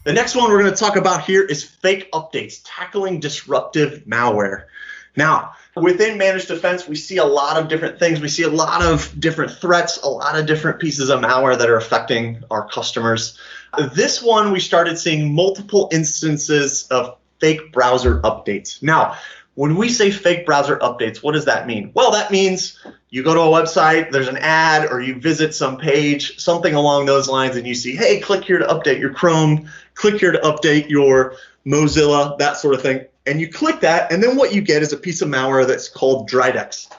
The next one we're going to talk about here is fake updates, tackling disruptive malware. Now, within managed defense, we see a lot of different things. We see a lot of different threats, a lot of different pieces of malware that are affecting our customers. This one, we started seeing multiple instances of fake browser updates. Now, when we say fake browser updates, what does that mean? Well, that means you go to a website, there's an ad, or you visit some page, something along those lines, and you see, hey, click here to update your Chrome, click here to update your Mozilla, that sort of thing. And you click that, and then what you get is a piece of malware that's called Dridex.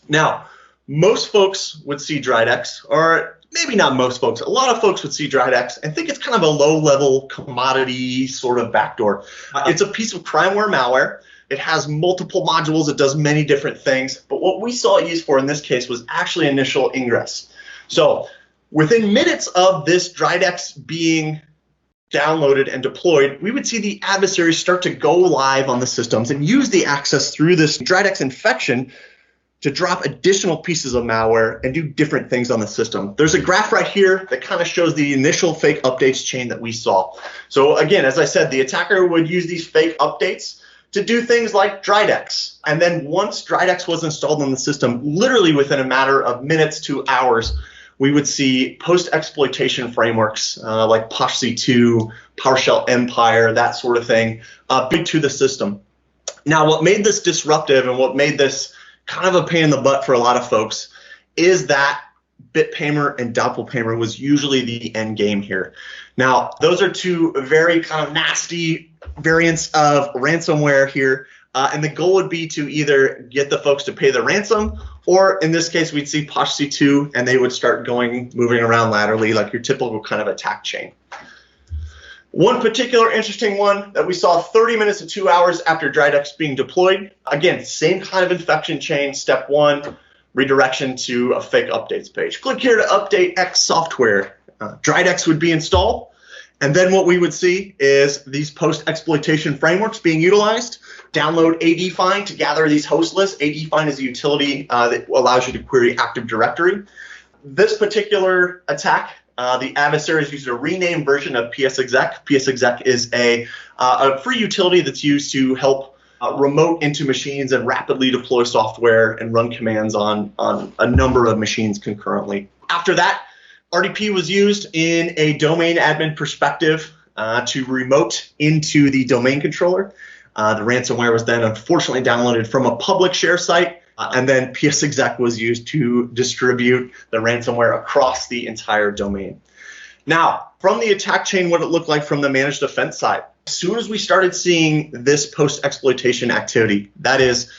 Now, most folks would see Dridex, or maybe not most folks, a lot of folks would see Dridex and think it's kind of a low-level commodity sort of backdoor. It's a piece of crimeware malware. It has multiple modules. It does many different things. But what we saw it used for in this case was actually initial ingress. So within minutes of this Dridex being downloaded and deployed, we would see the adversaries start to go live on the systems and use the access through this Dridex infection to drop additional pieces of malware and do different things on the system. There's a graph right here that kind of shows the initial fake updates chain that we saw. So again, as I said, the attacker would use these fake updates to do things like Dridex. And then once Dridex was installed on the system, literally within a matter of minutes to hours, we would see post-exploitation frameworks like PoshC2, PowerShell Empire, that sort of thing, big to the system. Now, what made this disruptive and what made this kind of a pain in the butt for a lot of folks is that Bitpaymer and Doppelpaymer was usually the end game here. Now, those are two very kind of nasty variants of ransomware here. And the goal would be to either get the folks to pay the ransom, or in this case, we'd see PoshC2 and they would start moving around laterally like your typical kind of attack chain. One particular interesting one that we saw 30 minutes to 2 hours after Dridex being deployed. Again, same kind of infection chain. Step one, redirection to a fake updates page. Click here to update X software. Dridex would be installed. And then what we would see is these post-exploitation frameworks being utilized. Download ADFind to gather these host lists. ADFind is a utility that allows you to query Active Directory. This particular attack, the adversaries used a renamed version of PSExec. PSExec is a free utility that's used to help remote into machines and rapidly deploy software and run commands on a number of machines concurrently. After that, RDP was used in a domain admin perspective to remote into the domain controller. The ransomware was then unfortunately downloaded from a public share site, and then PSExec was used to distribute the ransomware across the entire domain. Now, from the attack chain, what it looked like from the managed defense side, as soon as we started seeing this post-exploitation activity, that is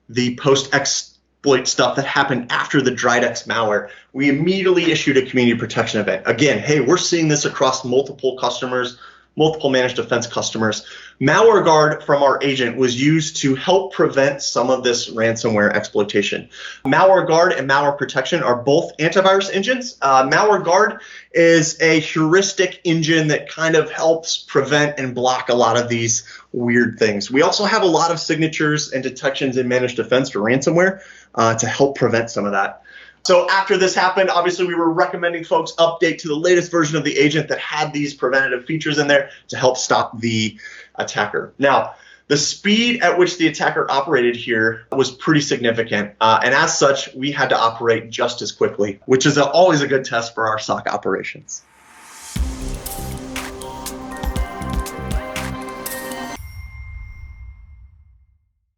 the post-exploit stuff that happened after the Dridex malware, we immediately issued a community protection event. Again, hey, we're seeing this across multiple customers, multiple managed defense customers. Malware Guard from our agent was used to help prevent some of this ransomware exploitation. Malware Guard and Malware Protection are both antivirus engines. Malware Guard is a heuristic engine that kind of helps prevent and block a lot of these weird things. We also have a lot of signatures and detections in managed defense for ransomware to help prevent some of that. So after this happened, obviously we were recommending folks update to the latest version of the agent that had these preventative features in there to help stop the attacker. Now, the speed at which the attacker operated here was pretty significant. And as such, we had to operate just as quickly, which is always a good test for our SOC operations.